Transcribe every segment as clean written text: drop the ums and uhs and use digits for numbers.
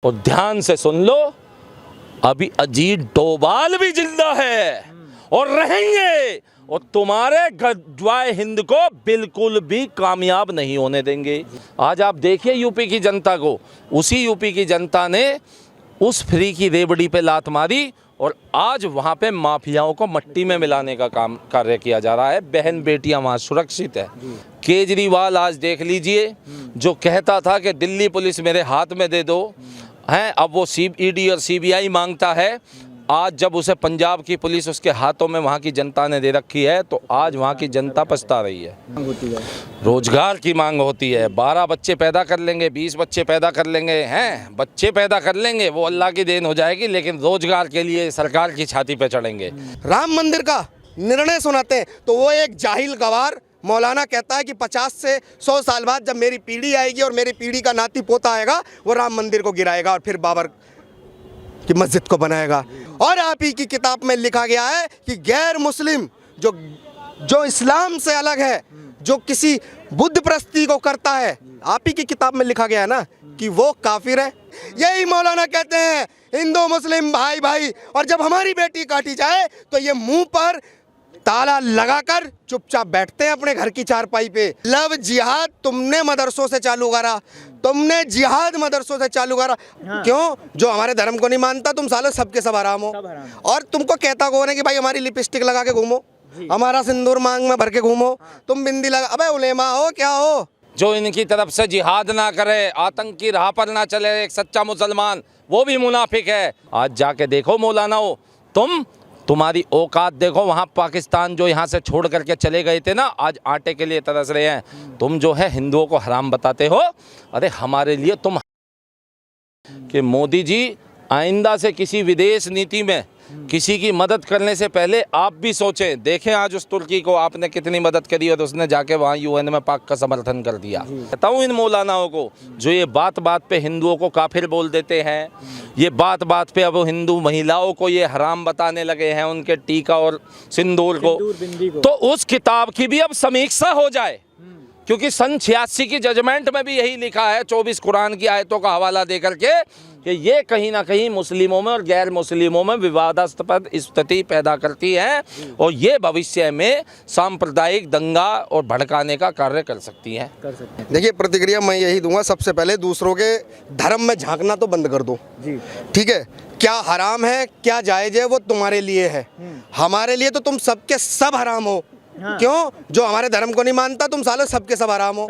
और ध्यान से सुन लो, अभी अजीत डोभाल भी जिंदा है और रहेंगे, और तुम्हारे गजवाए हिंद को बिल्कुल भी कामयाब नहीं होने देंगे। आज आप देखिए यूपी की जनता को, उसी यूपी की जनता ने उस फ्री की रेवड़ी पे लात मारी और आज वहाँ पे माफियाओं को मट्टी में मिलाने का कार्य किया जा रहा है। बहन बेटियां वहाँ सुरक्षित है। केजरीवाल आज देख लीजिए, जो कहता था कि दिल्ली पुलिस मेरे हाथ में दे दो, हैं अब वो ईडी और सीबीआई मांगता है। आज जब उसे पंजाब की पुलिस उसके हाथों में वहाँ की जनता ने दे रखी है, तो आज वहाँ की जनता पछता रही है। रोजगार की मांग होती है। 12 बच्चे पैदा कर लेंगे, 20 बच्चे पैदा कर लेंगे, हैं बच्चे पैदा कर लेंगे, वो अल्लाह की देन हो जाएगी, लेकिन रोजगार के लिए सरकार की छाती पे चढ़ेंगे। राम मंदिर का निर्णय सुनाते हैं तो वो एक जाहिल गवार मौलाना कहता है कि 50 से 100 साल बाद जब मेरी पीढ़ी आएगी और मेरी पीढ़ी का नाती पोता आएगा, वो राम मंदिर को गिराएगा और फिर बाबर की मस्जिद को बनाएगा। और आप ही की किताब में लिखा गया है कि गैर मुस्लिम जो इस्लाम से अलग है, जो किसी बुद्ध प्रस्ती को करता है, आप ही की किताब में लिखा गया है ना कि वो काफिर है। यही मौलाना कहते हैं हिंदू मुस्लिम भाई भाई, और जब हमारी बेटी काटी जाए तो ये मुंह पर ताला लगाकर चुपचाप बैठते हैं अपने घर की चारपाई पे। लव जिहाद तुमने मदरसों से चालू करा, तुमने जिहाद मदरसों से चालू करा। हाँ। क्यों? जो हमारे धर्म को नहीं मानता, तुम सालों सबके सब हराम हो। और तुमको कहता कौन है कि भाई हमारी लिपस्टिक लगा के घूमो, हमारा सिंदूर मांग में भर के घूमो। हाँ। तुम बिंदी लगा, अबे उलेमा हो क्या हो? जो इनकी तरफ से जिहाद ना करे, आतंक की राह पर ना चले एक सच्चा मुसलमान, वो भी मुनाफिक है। आज जाके देखो मौलाना हो, तुम्हारी औकात देखो। वहाँ पाकिस्तान जो यहाँ से छोड़ करके चले गए थे ना, आज आटे के लिए तरस रहे हैं। तुम जो है हिंदुओं को हराम बताते हो। अरे हमारे लिए तुम कि मोदी जी आइंदा से किसी विदेश नीति में किसी की मदद करने से पहले आप भी सोचें। देखें आज उस तुर्की को आपने कितनी मदद करी और उसने जाके वहाँ यूएन में पाक का समर्थन कर दिया। कहता हूँ इन मौलानाओं को जो ये बात बात पे हिंदुओं को काफिर बोल देते हैं, ये बात बात पे अब हिंदू महिलाओं को ये हराम बताने लगे हैं, उनके टीका और सिंदूर को, तो उस किताब की भी अब समीक्षा हो जाए। क्योंकि सन 86 की जजमेंट में भी यही लिखा है, 24 कुरान की आयतों का हवाला दे करके, कि ये कहीं ना कहीं मुस्लिमों में और गैर मुस्लिमों में विवादास्पद स्थिति पैदा करती है और ये भविष्य में सांप्रदायिक दंगा और भड़काने का कार्य कर सकती है। देखिए, प्रतिक्रिया मैं यही दूंगा, सबसे पहले दूसरों के धर्म में झांकना तो बंद कर दो जी। ठीक है, क्या हराम है क्या जायज़ है वो तुम्हारे लिए है, हमारे लिए तो तुम सबके सब हराम हो। हाँ। क्यों? जो हमारे धर्म को नहीं मानता, तुम सालों सबके सब हराम हो।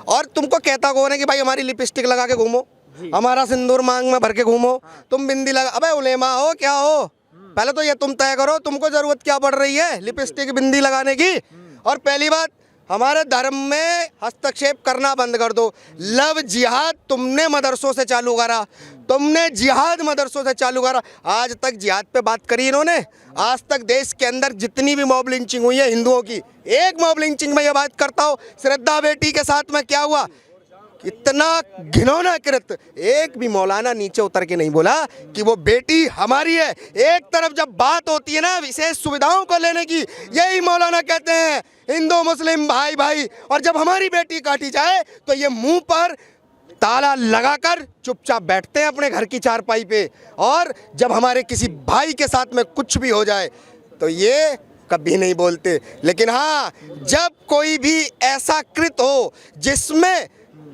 और तुमको कहता कौन है कि भाई हमारी लिपस्टिक लगा के घूमो, हमारा सिंदूर मांग में भर के घूमो। हाँ। तुम बिंदी लगा, अबे उलेमा हो क्या हो? पहले तो ये तुम तय करो, तुमको जरूरत क्या पड़ रही है लिपस्टिक बिंदी लगाने की। और पहली बात, हमारे धर्म में हस्तक्षेप करना बंद कर दो। लव जिहाद तुमने मदरसों से चालू करा, तुमने जिहाद मदरसों से चालू करा। आज तक जिहाद पे बात करी इन्होंने? आज तक देश के अंदर जितनी भी मॉब लिंचिंग हुई है हिंदुओं की, एक मॉब लिंचिंग में ये बात करता हो, श्रद्धा बेटी के साथ में क्या हुआ, इतना घिनौना कृत, एक भी मौलाना नीचे उतर के नहीं बोला कि वो बेटी हमारी है। एक तरफ जब बात होती है ना विशेष सुविधाओं को लेने की, यही मौलाना कहते हैं हिंदू मुस्लिम भाई भाई, और जब हमारी बेटी काटी जाए तो ये मुंह पर ताला लगाकर चुपचाप बैठते हैं अपने घर की चारपाई पे। और जब हमारे किसी भाई के साथ में कुछ भी हो जाए तो ये कभी नहीं बोलते। लेकिन हाँ, जब कोई भी ऐसा कृत हो जिसमें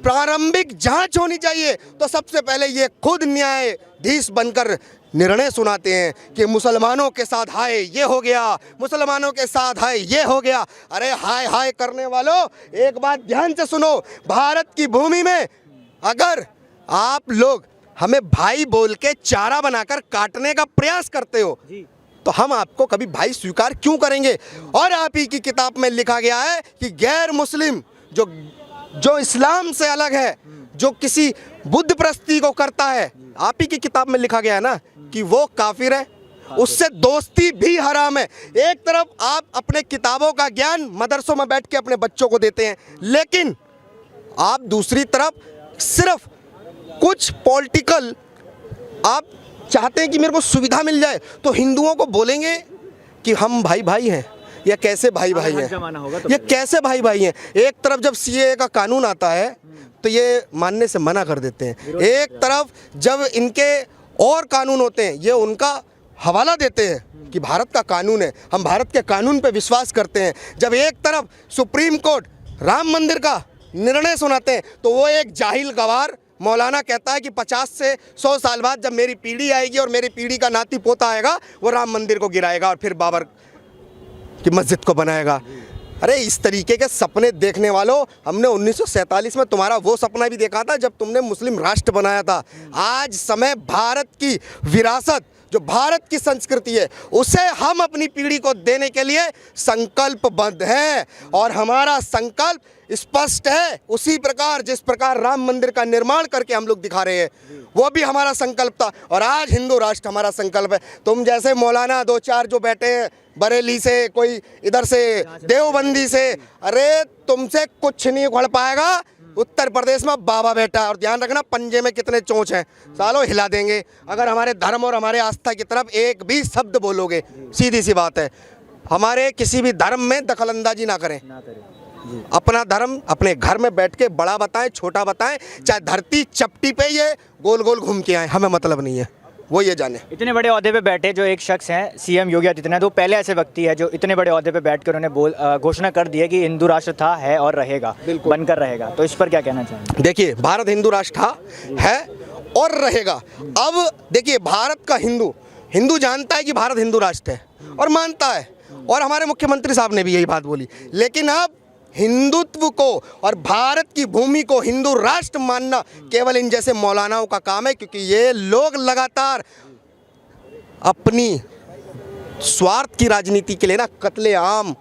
प्रारंभिक जांच होनी चाहिए, तो सबसे पहले ये खुद न्यायाधीश बनकर निर्णय सुनाते हैं कि मुसलमानों के साथ हाय ये हो गया, मुसलमानों के साथ हाय ये हो गया। अरे हाय हाय करने वालों, एक बात ध्यान से सुनो, भारत की भूमि में अगर आप लोग हमें भाई बोल के चारा बनाकर काटने का प्रयास करते हो तो हम आपको कभी भाई स्वीकार क्यों करेंगे? और आप ही की किताब में लिखा गया है कि गैर मुस्लिम जो इस्लाम से अलग है, जो किसी बुद्ध प्रस्ती को करता है, आप ही की किताब में लिखा गया है ना कि वो काफिर है, उससे दोस्ती भी हराम है। एक तरफ आप अपने किताबों का ज्ञान मदरसों में बैठ के अपने बच्चों को देते हैं, लेकिन आप दूसरी तरफ सिर्फ कुछ पॉलिटिकल आप चाहते हैं कि मेरे को सुविधा मिल जाए तो हिंदुओं को बोलेंगे कि हम भाई भाई हैं, ये कैसे भाई भाई हक हैं? जमाना होगा तो ये कैसे भाई भाई हैं? एक तरफ जब सीएए का कानून आता है तो ये मानने से मना कर देते हैं, एक तरफ जब इनके और कानून होते हैं ये उनका हवाला देते हैं कि भारत का कानून है, हम भारत के कानून पे विश्वास करते हैं। जब एक तरफ सुप्रीम कोर्ट राम मंदिर का निर्णय सुनाते हैं तो वो एक जाहिल गवार मौलाना कहता है कि 50 से 100 साल बाद जब मेरी पीढ़ी आएगी और मेरी पीढ़ी का नाती पोता आएगा वो राम मंदिर को गिराएगा और फिर बाबर की मस्जिद को बनाएगा। अरे इस तरीके के सपने देखने वालों, हमने 1947 में तुम्हारा वो सपना भी देखा था जब तुमने मुस्लिम राष्ट्र बनाया था। आज समय भारत की विरासत, जो भारत की संस्कृति है, उसे हम अपनी पीढ़ी को देने के लिए संकल्पबद्ध हैं और हमारा संकल्प स्पष्ट है। उसी प्रकार जिस प्रकार राम मंदिर का निर्माण करके हम लोग दिखा रहे हैं वो भी हमारा संकल्प था और आज हिंदू राष्ट्र हमारा संकल्प है। तुम जैसे मौलाना 2-4 जो बैठे हैं बरेली से, कोई इधर से देवबंदी से, अरे तुमसे कुछ नहीं उखड़ पाएगा। उत्तर प्रदेश में बाबा बैठा है और ध्यान रखना पंजे में कितने चोंच हैं, सालों हिला देंगे अगर हमारे धर्म और हमारे आस्था की तरफ एक भी शब्द बोलोगे। सीधी सी बात है, हमारे किसी भी धर्म में दखलंदाजी ना करें। अपना धर्म अपने घर में बैठ के बड़ा बताएं, छोटा बताएं, चाहे धरती चपटी पे ये गोल गोल घूम के आए, हमें मतलब नहीं है, वो ये जाने। इतने बड़े ओहदे पे बैठे जो एक शख्स हैं सीएम योगी आदित्यनाथ, वो पहले ऐसे व्यक्ति है जो इतने बड़े ओहदे पे बैठकर उन्होंने घोषणा कर दी है कि हिंदू राष्ट्र था, है और रहेगा, बनकर रहेगा। तो इस पर क्या कहना चाहेंगे? देखिए, भारत हिंदू राष्ट्र था, है और रहेगा। अब देखिए, भारत का हिंदू जानता है कि भारत हिंदू राष्ट्र है और मानता है, और हमारे मुख्यमंत्री साहब ने भी यही बात बोली। लेकिन अब हिंदुत्व को और भारत की भूमि को हिंदू राष्ट्र मानना केवल इन जैसे मौलानाओं का काम है, क्योंकि ये लोग लगातार अपनी स्वार्थ की राजनीति के लिए ना कत्ले आम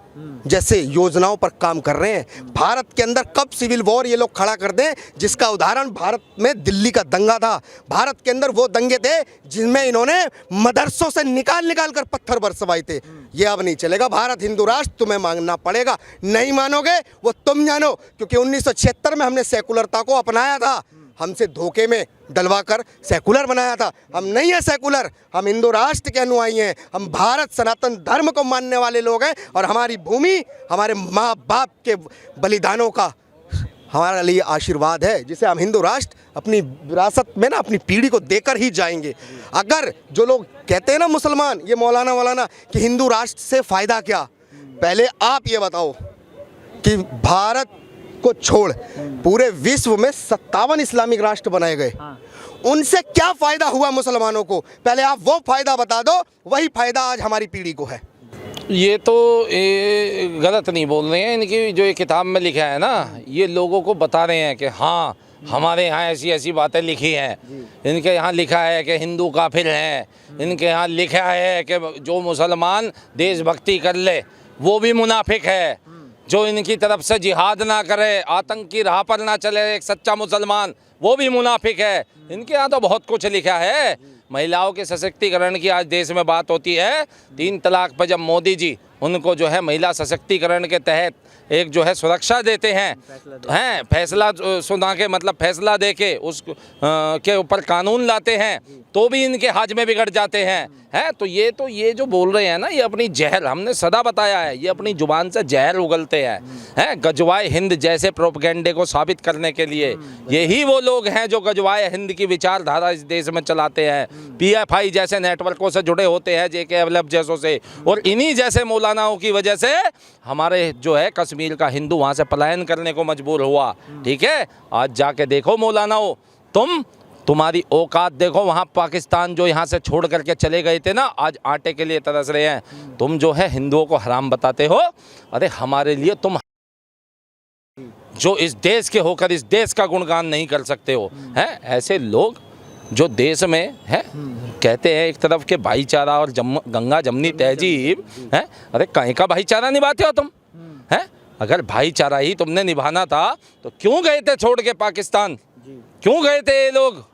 जैसे योजनाओं पर काम कर रहे हैं। भारत के अंदर कब सिविल वॉर ये लोग खड़ा कर दें, जिसका उदाहरण भारत में दिल्ली का दंगा था। भारत के अंदर वो दंगे थे जिनमें इन्होंने मदरसों से निकाल कर पत्थर बरसवाए थे। ये अब नहीं चलेगा। भारत हिंदू राष्ट्र तुम्हें मांगना पड़ेगा, नहीं मानोगे वो तुम जानो, क्योंकि 1976 में हमने सेकुलरता को अपनाया था, हमसे धोखे में डलवा कर सेकुलर बनाया था। हम नहीं है सेकुलर, हम हिंदू राष्ट्र के अनुयायी हैं, हम भारत सनातन धर्म को मानने वाले लोग हैं और हमारी भूमि हमारे माँ बाप के बलिदानों का हमारे लिए आशीर्वाद है, जिसे हम हिंदू राष्ट्र अपनी विरासत में ना अपनी पीढ़ी को देकर ही जाएंगे। अगर जो लोग कहते हैं ना मुसलमान, ये मौलाना कि हिंदू राष्ट्र से फ़ायदा क्या, पहले आप ये बताओ कि भारत को छोड़ पूरे विश्व में 57 इस्लामिक राष्ट्र बनाए गए, उनसे क्या फ़ायदा हुआ मुसलमानों को? पहले आप वो फ़ायदा बता दो, वही फ़ायदा आज हमारी पीढ़ी को है। ये तो गलत नहीं बोल रहे हैं, इनकी जो ये किताब में लिखा है ना, ये लोगों को बता रहे हैं कि हाँ हमारे यहाँ ऐसी ऐसी बातें लिखी हैं। इनके यहाँ लिखा है कि हिंदू काफिर हैं, इनके यहाँ लिखा है कि जो मुसलमान देशभक्ति कर ले वो भी मुनाफिक है, जो इनकी तरफ से जिहाद ना करे, आतंकी राह पर ना चले एक सच्चा मुसलमान, वो भी मुनाफिक है। इनके यहाँ तो बहुत कुछ लिखा है। महिलाओं के सशक्तिकरण की आज देश में बात होती है। 3 तलाक पर जब मोदी जी उनको जो है महिला सशक्तिकरण के तहत एक जो है सुरक्षा देते हैं, फैसला सुना के मतलब फैसला दे के उस के ऊपर कानून लाते हैं, तो भी इनके हाथ में बिगड़ जाते हैं। तो ये जो बोल रहे हैं ना, ये अपनी जहर, हमने सदा बताया है, ये अपनी जुबान से जहर उगलते हैं। गजवाए हिंद जैसे प्रोपेगेंडे को साबित करने के लिए यही वो लोग हैं जो गजवाए हिंद की विचारधारा इस देश में चलाते हैं। PFI जैसे नेटवर्कों से जुड़े होते हैं, JK अवलभ जैसों से, और इन्हीं जैसे मौलानाओं की वजह से हमारे जो है कश्मीर का हिंदू वहाँ से पलायन करने को मजबूर हुआ। ठीक है, आज जाके देखो मौलानाओं, तुम्हारी औकात देखो। वहाँ पाकिस्तान जो यहाँ से छोड़ करके चले गए थे ना, आज आटे के लिए तरस रहे हैं। तुम जो है हिंदुओं को हराम बताते हो, अरे हमारे लिए तुम जो इस देश के होकर इस देश का गुणगान नहीं कर सकते हो। ऐसे लोग जो देश में है कहते हैं एक तरफ के भाईचारा और गंगा जमनी तहजीब है, अरे कहीं का भाईचारा निभाते हो तुम? अगर भाईचारा ही तुमने निभाना था तो क्यों गए थे छोड़ के पाकिस्तान? क्यों गए थे ये लोग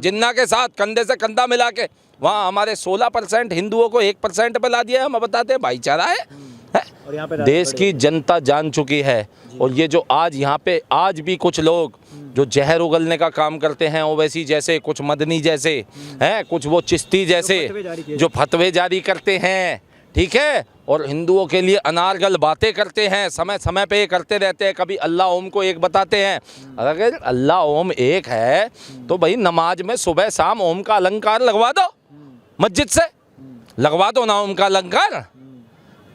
जिन्ना के साथ कंधे से कंधा मिला के? वहाँ हमारे 16% हिंदुओं को 1% पे ला दिया। हम बताते हैं भाईचारा है। और यहाँ पे देश की जनता जान चुकी है। और ये जो आज यहाँ पे आज भी कुछ लोग जो जहर उगलने का काम करते हैं, ओवैसी जैसे, कुछ मदनी जैसे हैं, कुछ वो चिश्ती जैसे जो फतवे जारी करते हैं, ठीक है, और हिंदुओं के लिए अनारगल बातें करते हैं, समय समय पे ये करते रहते हैं। कभी अल्लाह ओम को एक बताते हैं। अगर अल्लाह ओम एक है तो भाई नमाज में सुबह शाम ओम का अलंकार लगवा दो, मस्जिद से लगवा दो ना ओम का अलंकार।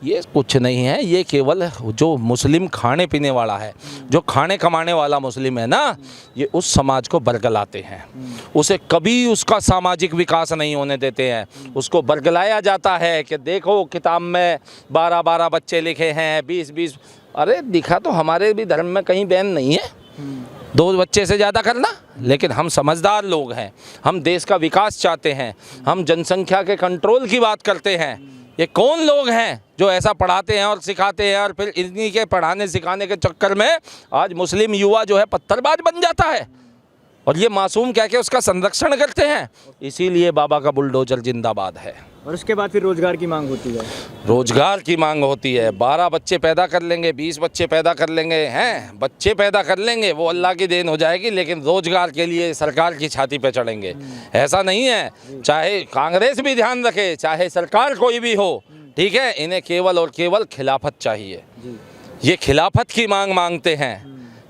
ये कुछ नहीं है, ये केवल जो मुस्लिम खाने पीने वाला है, जो खाने कमाने वाला मुस्लिम है ना, ये उस समाज को बरगलाते हैं। उसे कभी उसका सामाजिक विकास नहीं होने देते हैं। उसको बरगलाया जाता है कि देखो किताब में 12-12 बच्चे लिखे हैं, 20-20। अरे दिखा तो हमारे भी धर्म में कहीं बैन नहीं है 2 बच्चे से ज़्यादा करना, लेकिन हम समझदार लोग हैं, हम देश का विकास चाहते हैं, हम जनसंख्या के कंट्रोल की बात करते हैं। ये कौन लोग हैं जो ऐसा पढ़ाते हैं और सिखाते हैं, और फिर इन्हीं के पढ़ाने सिखाने के चक्कर में आज मुस्लिम युवा जो है पत्थरबाज बन जाता है, और ये मासूम कह के उसका संरक्षण करते हैं। इसीलिए बाबा का बुलडोजर जिंदाबाद है। और उसके बाद फिर रोजगार की मांग होती है। रोजगार की मांग होती है। 12 बच्चे पैदा कर लेंगे, 20 बच्चे पैदा कर लेंगे, हैं बच्चे पैदा कर लेंगे, वो अल्लाह की देन हो जाएगी, लेकिन रोजगार के लिए सरकार की छाती पे चढ़ेंगे। ऐसा नहीं है, चाहे कांग्रेस भी ध्यान रखे, चाहे सरकार कोई भी हो, ठीक है, इन्हें केवल और केवल खिलाफत चाहिए। ये खिलाफत की मांग मांगते हैं,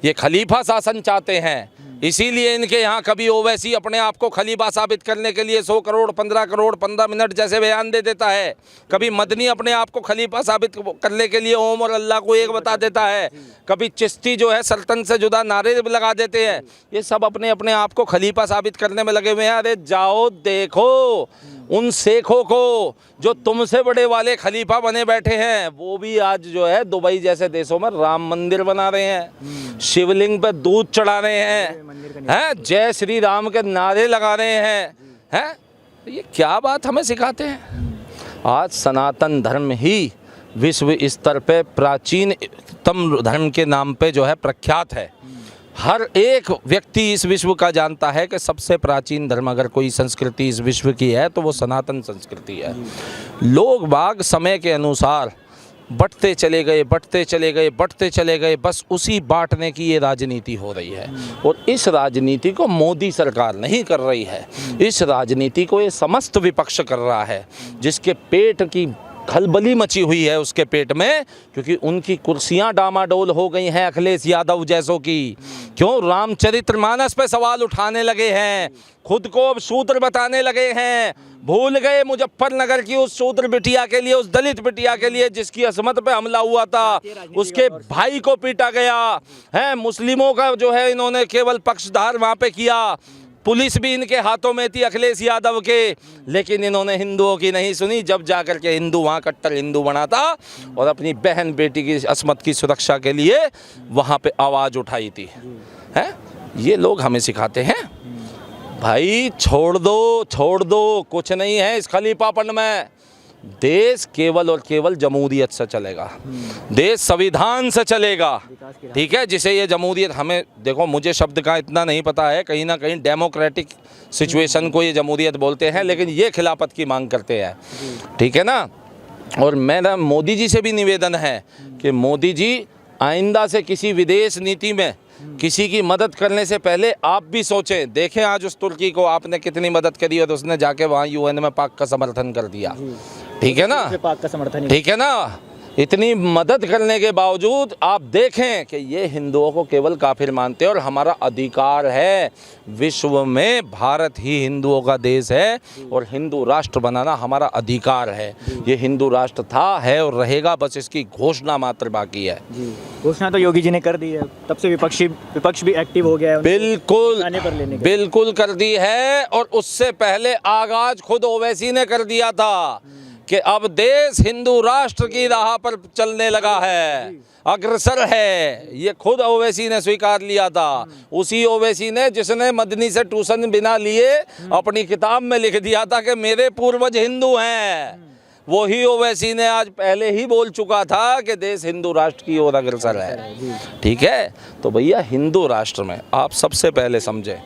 ये खलीफा शासन चाहते हैं। इसीलिए इनके यहाँ कभी ओवैसी अपने आप को खलीफा साबित करने के लिए 100 करोड़ 15 करोड़ 15 मिनट जैसे बयान दे देता है। कभी मदनी अपने आप को खलीफा साबित करने के लिए ओम और अल्लाह को एक बता देता है। कभी चिश्ती जो है सल्तन से जुदा नारे लगा देते हैं। ये सब अपने अपने आप को खलीफा साबित करने में लगे हुए हैं। अरे जाओ देखो उन शेखों को जो तुमसे बड़े वाले खलीफा बने बैठे हैं, वो भी आज जो है दुबई जैसे देशों में राम मंदिर बना रहे हैं, शिवलिंग पे दूध चढ़ा रहे हैं, जय श्री राम के नारे लगा रहे हैं। ये क्या बात हमें सिखाते हैं। आज सनातन धर्म ही विश्व स्तर पे प्राचीनतम धर्म के नाम पे जो है प्रख्यात है। हर एक व्यक्ति इस विश्व का जानता है कि सबसे प्राचीन धर्म अगर कोई संस्कृति इस विश्व की है तो वो सनातन संस्कृति है। लोग बाग समय के अनुसार बढ़ते चले गए, बढ़ते चले गए, बढ़ते चले गए, बस उसी बांटने की ये राजनीति हो रही है। और इस राजनीति को मोदी सरकार नहीं कर रही है, इस राजनीति को ये समस्त विपक्ष कर रहा है, जिसके पेट की खलबली मची हुई है उसके पेट में, क्योंकि उनकी कुर्सियां डामाडोल हो गई हैं अखिलेश यादव जैसों की। क्यों रामचरितमानस पे सवाल उठाने लगे हैं, खुद को अब शूद्र बताने लगे हैं, भूल गए मुजफ्फरनगर की उस शूद्र बिटिया के लिए, उस दलित बिटिया के लिए जिसकी असमत पे हमला हुआ था, उसके भाई को पीटा गया है। मुस्लिमों का जो है इन्होंने केवल पक्षधार वहाँ पे किया, पुलिस भी इनके हाथों में थी अखिलेश यादव के, लेकिन इन्होंने हिंदुओं की नहीं सुनी। जब जाकर के हिंदू वहाँ कट्टर हिंदू बना था और अपनी बहन बेटी की असमत की सुरक्षा के लिए वहाँ पे आवाज़ उठाई थी। हैं ये लोग हमें सिखाते हैं भाई छोड़ दो, कुछ नहीं है इस खलीफापन में। देश केवल और केवल जमहूरियत से चलेगा, देश संविधान से चलेगा, ठीक है। जिसे ये जमहूरियत, हमें देखो मुझे शब्द का इतना नहीं पता है, कहीं ना कहीं डेमोक्रेटिक सिचुएशन को ये जमहूरियत बोलते हैं, लेकिन ये खिलाफत की मांग करते हैं, ठीक है ना। और मेरा मोदी जी से भी निवेदन है कि मोदी जी आइंदा से किसी विदेश नीति में किसी की मदद करने से पहले आप भी सोचें। देखें आज उस तुर्की को आपने कितनी मदद करी और उसने जाके वहाँ यूएन में पाक का समर्थन कर दिया, ठीक है ना, पाक का समर्थन, ठीक है ना। इतनी मदद करने के बावजूद आप देखें कि ये हिंदुओं को केवल काफिर मानते हैं। और हमारा अधिकार है विश्व में, भारत ही हिंदुओं का देश है और हिंदू राष्ट्र बनाना हमारा अधिकार है। ये हिंदू राष्ट्र था, है और रहेगा, बस इसकी घोषणा मात्र बाकी है। घोषणा तो योगी जी ने कर दी है, तब से विपक्ष भी एक्टिव हो गया है, बिल्कुल कर दी है। और उससे पहले आगाज खुद ओवैसी ने कर दिया था कि अब देश हिंदू राष्ट्र की राह पर चलने लगा है, अग्रसर है। ये खुद ओवैसी ने स्वीकार लिया था। उसी ओवैसी ने जिसने मदनी से ट्यूशन बिना लिए अपनी किताब में लिख दिया था कि मेरे पूर्वज हिंदू हैं, वही ओवैसी ने आज पहले ही बोल चुका था कि देश हिंदू राष्ट्र की ओर अग्रसर है, ठीक है। तो भैया हिंदू राष्ट्र में आप सबसे पहले समझें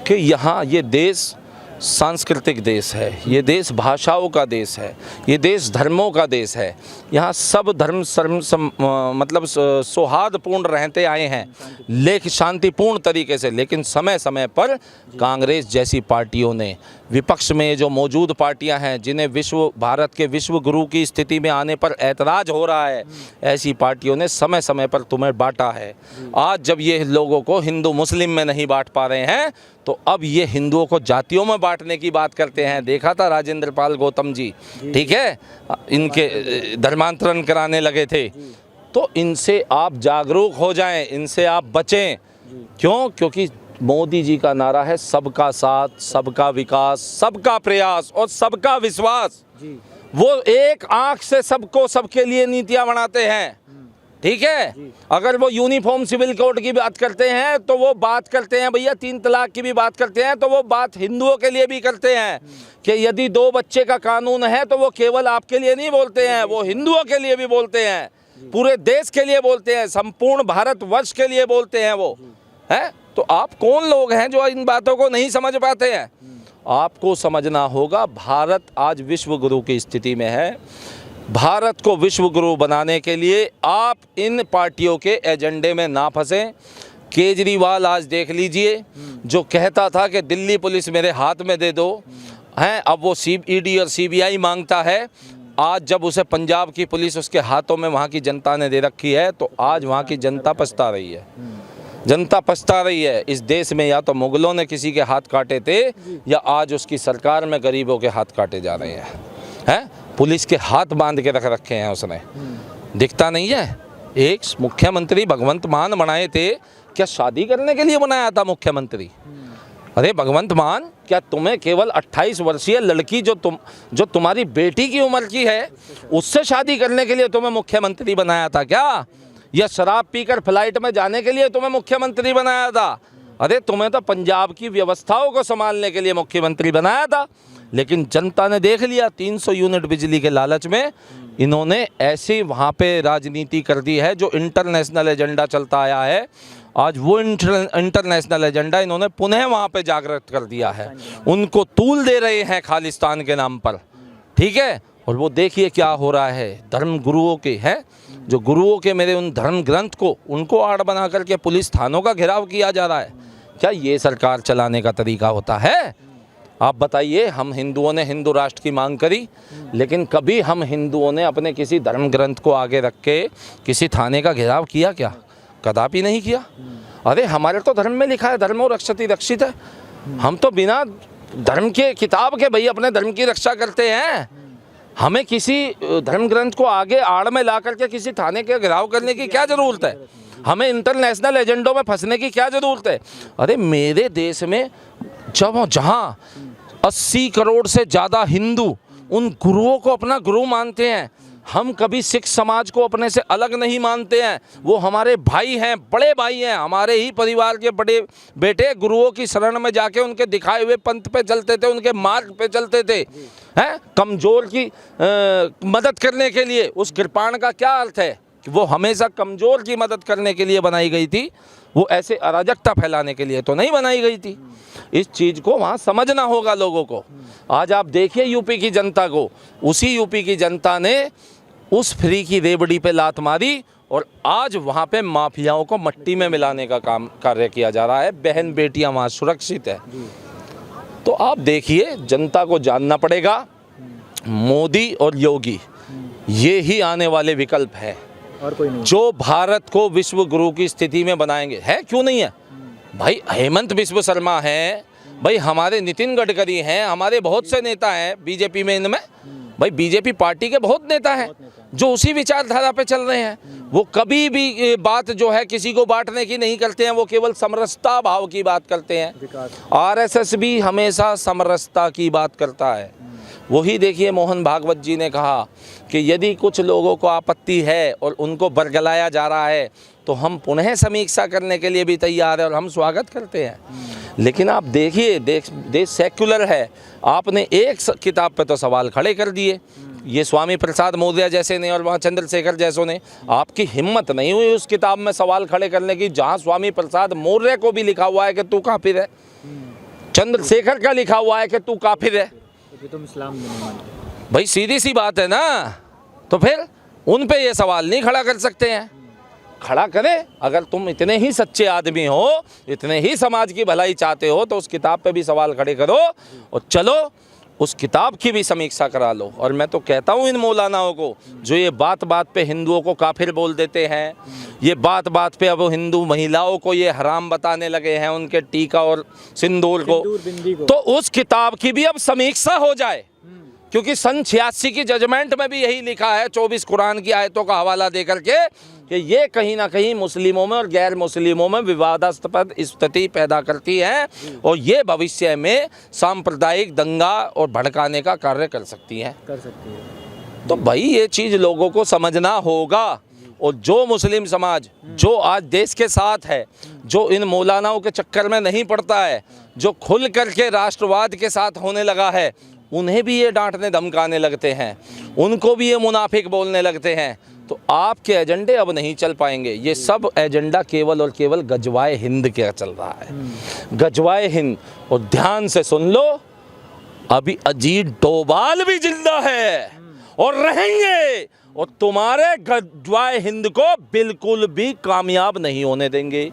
कि यहाँ ये देश सांस्कृतिक देश है, ये देश भाषाओं का देश है, ये देश धर्मों का देश है। यहाँ सब धर्म मतलब सौहार्दपूर्ण रहते आए हैं, लेकिन शांतिपूर्ण तरीके से। लेकिन समय समय पर कांग्रेस जैसी पार्टियों ने, विपक्ष में जो मौजूद पार्टियां हैं जिन्हें भारत के विश्व गुरु की स्थिति में आने पर ऐतराज हो रहा है, ऐसी पार्टियों ने समय समय पर तुम्हें बांटा है। आज जब ये लोगों को हिंदू मुस्लिम में नहीं बांट पा रहे हैं, तो अब ये हिंदुओं को जातियों में बांटने की बात करते हैं। देखा था राजेंद्र पाल गौतम जी, ठीक है, इनके धर्मांतरण कराने लगे थे। तो इनसे आप जागरूक हो जाएं, इनसे आप बचें। क्यों? क्योंकि मोदी जी का नारा है सबका साथ, सबका विकास, सबका प्रयास और सबका विश्वास। वो एक आंख से सबको, सबके लिए नीतियां बनाते हैं, ठीक है। अगर वो यूनिफॉर्म सिविल कोड की बात करते हैं तो वो बात करते हैं भैया 3 तलाक की भी बात करते हैं, तो वो बात हिंदुओं के लिए भी करते हैं कि यदि 2 बच्चे का कानून है तो वो केवल आपके लिए नहीं बोलते हैं, वो हिंदुओं के लिए भी बोलते हैं, पूरे देश के लिए बोलते हैं, संपूर्ण भारतवर्ष के लिए बोलते हैं वो, है। तो आप कौन लोग हैं जो इन बातों को नहीं समझ पाते हैं? आपको समझना होगा, भारत आज विश्व गुरु की स्थिति में है। भारत को विश्व गुरु बनाने के लिए आप इन पार्टियों के एजेंडे में ना फंसें। केजरीवाल आज देख लीजिए, जो कहता था कि दिल्ली पुलिस मेरे हाथ में दे दो, हैं, अब वो ईडी और सीबीआई मांगता है। आज जब उसे पंजाब की पुलिस उसके हाथों में वहाँ की जनता ने दे रखी है, तो आज वहाँ की जनता पछता रही है। जनता पछता रही है। इस देश में या तो मुगलों ने किसी के हाथ काटे थे, या आज उसकी सरकार में गरीबों के हाथ काटे जा रहे हैं। पुलिस के हाथ बांध के रख रखे हैं उसने, दिखता नहीं है। एक मुख्यमंत्री भगवंत मान बनाए थे, क्या शादी करने के लिए बनाया था मुख्यमंत्री? अरे भगवंत मान, क्या तुम्हें केवल 28 वर्षीय लड़की जो तुम्हारी बेटी की उम्र की है, उससे शादी करने के लिए तुम्हें मुख्यमंत्री बनाया था क्या? या शराब पीकर फ्लाइट में जाने के लिए तुम्हें मुख्यमंत्री बनाया था? अरे तुम्हें तो पंजाब की व्यवस्थाओं को संभालने के लिए मुख्यमंत्री बनाया था। लेकिन जनता ने देख लिया, 300 यूनिट बिजली के लालच में इन्होंने ऐसी वहाँ पे राजनीति कर दी है। जो इंटरनेशनल एजेंडा चलता आया है, आज वो इंटरनेशनल एजेंडा इन्होंने पुनः वहाँ पे जागृत कर दिया है। उनको तूल दे रहे हैं खालिस्तान के नाम पर, ठीक है। और वो देखिए क्या हो रहा है, धर्म गुरुओं के हैं, जो गुरुओं के मेरे उन धर्म ग्रंथ को, उनको आड़ बना करके पुलिस थानों का घेराव किया जा रहा है। क्या ये सरकार चलाने का तरीका होता है? आप बताइए। हम हिंदुओं ने हिंदू राष्ट्र की मांग करी, लेकिन कभी हम हिंदुओं ने अपने किसी धर्म ग्रंथ को आगे रख के किसी थाने का घेराव किया क्या? कदापि नहीं किया। अरे हमारे तो धर्म में लिखा है, धर्मो रक्षति रक्षित है। हम तो बिना धर्म के किताब के भाई अपने धर्म की रक्षा करते हैं। हमें किसी धर्म ग्रंथ को आगे आड़ में ला करके किसी थाने के घेराव करने की क्या ज़रूरत है? हमें इंटरनेशनल एजेंडों में फंसने की क्या ज़रूरत है? अरे मेरे देश में जहाँ 80 करोड़ से ज़्यादा हिंदू उन गुरुओं को अपना गुरु मानते हैं, हम कभी सिख समाज को अपने से अलग नहीं मानते हैं। वो हमारे भाई हैं, बड़े भाई हैं, हमारे ही परिवार के बड़े बेटे गुरुओं की शरण में जाके उनके दिखाए हुए पंथ पे चलते थे, उनके मार्ग पे चलते थे, हैं। कमज़ोर की मदद करने के लिए उस कृपाण का क्या अर्थ है? वो हमेशा कमज़ोर की मदद करने के लिए बनाई गई थी, वो ऐसे अराजकता फैलाने के लिए तो नहीं बनाई गई थी। इस चीज़ को वहाँ समझना होगा लोगों को। आज आप देखिए यूपी की जनता को, उसी यूपी की जनता ने उस फ्री की रेवड़ी पे लात मारी, और आज वहाँ पे माफियाओं को मट्टी में मिलाने का कार्य किया जा रहा है। बहन बेटियाँ वहाँ सुरक्षित है। तो आप देखिए, जनता को जानना पड़ेगा, मोदी और योगी ये ही आने वाले विकल्प है, और कोई नहीं, जो भारत को विश्व गुरु की स्थिति में बनाएंगे। है क्यों नहीं है भाई? हेमंत बिस्व शर्मा है भाई, हमारे नितिन गडकरी हैं, हमारे बहुत से नेता हैं बीजेपी में। इनमें भाई बीजेपी पार्टी के बहुत नेता हैं जो उसी विचारधारा पे चल रहे हैं। वो कभी भी बात जो है किसी को बांटने की नहीं करते हैं, वो केवल समरसता भाव की बात करते हैं। आरएसएस भी हमेशा समरसता की बात करता है। वही देखिए, मोहन भागवत जी ने कहा कि यदि कुछ लोगों को आपत्ति है और उनको बरगलाया जा रहा है, तो हम पुनः समीक्षा करने के लिए भी तैयार हैं और हम स्वागत करते हैं। लेकिन आप देखिए, देश सेक्युलर है। आपने एक किताब पे तो सवाल खड़े कर दिए, ये स्वामी प्रसाद मौर्य जैसे ने और वहाँ चंद्रशेखर जैसों ने। आपकी हिम्मत नहीं हुई उस किताब में सवाल खड़े करने की, जहाँ स्वामी प्रसाद मौर्य को भी लिखा हुआ है कि तू काफिर है। चंद्रशेखर का लिखा हुआ है कि तू काफिर है, क्योंकि तुम इस्लाम में नहीं मानते। भाई सीधी सी बात है ना। तो फिर उन पे ये सवाल नहीं खड़ा कर सकते हैं। खड़ा करें, अगर तुम इतने ही सच्चे आदमी हो, इतने ही समाज की भलाई चाहते हो, तो उस किताब पे भी सवाल खड़े करो और चलो उस किताब की भी समीक्षा करा लो। और मैं तो कहता हूँ इन मौलानाओं को जो ये बात बात पे हिंदुओं को काफिर बोल देते हैं, ये बात बात पे अब हिंदू महिलाओं को ये हराम बताने लगे हैं, उनके टीका और सिंदूर बिंदी को। तो उस किताब की भी अब समीक्षा हो जाए। क्योंकि सन 86 की जजमेंट में भी यही लिखा है, 24 कुरान की आयतों का हवाला देकर के, कि ये कहीं ना कहीं मुस्लिमों में और गैर मुस्लिमों में विवादास्पद स्थिति पैदा करती है और ये भविष्य में सांप्रदायिक दंगा और भड़काने का कार्य कर सकती है। तो भाई ये चीज़ लोगों को समझना होगा। और जो मुस्लिम समाज जो आज देश के साथ है, जो इन मौलानाओं के चक्कर में नहीं पड़ता है, जो खुल करके राष्ट्रवाद के साथ होने लगा है, उन्हें भी ये डांटने धमकाने लगते हैं, उनको भी ये मुनाफिक बोलने लगते हैं। तो आपके एजेंडे अब नहीं चल पाएंगे। ये सब एजेंडा केवल और केवल गजवाए हिंद का चल रहा है, गजवाए हिंद। और ध्यान से सुन लो, अभी अजीत डोभाल भी जिंदा है और रहेंगे, और तुम्हारे गजवाए हिंद को बिल्कुल भी कामयाब नहीं होने देंगे।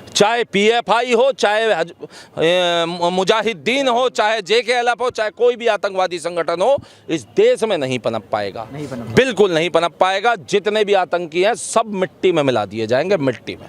चाहे PFI हो, चाहे मुजाहिदीन हो, चाहे JK-LF हो, चाहे कोई भी आतंकवादी संगठन हो, इस देश में नहीं पनप पाएगा, बिल्कुल नहीं पनप पाएगा। जितने भी आतंकी हैं सब मिट्टी में मिला दिए जाएंगे, मिट्टी में।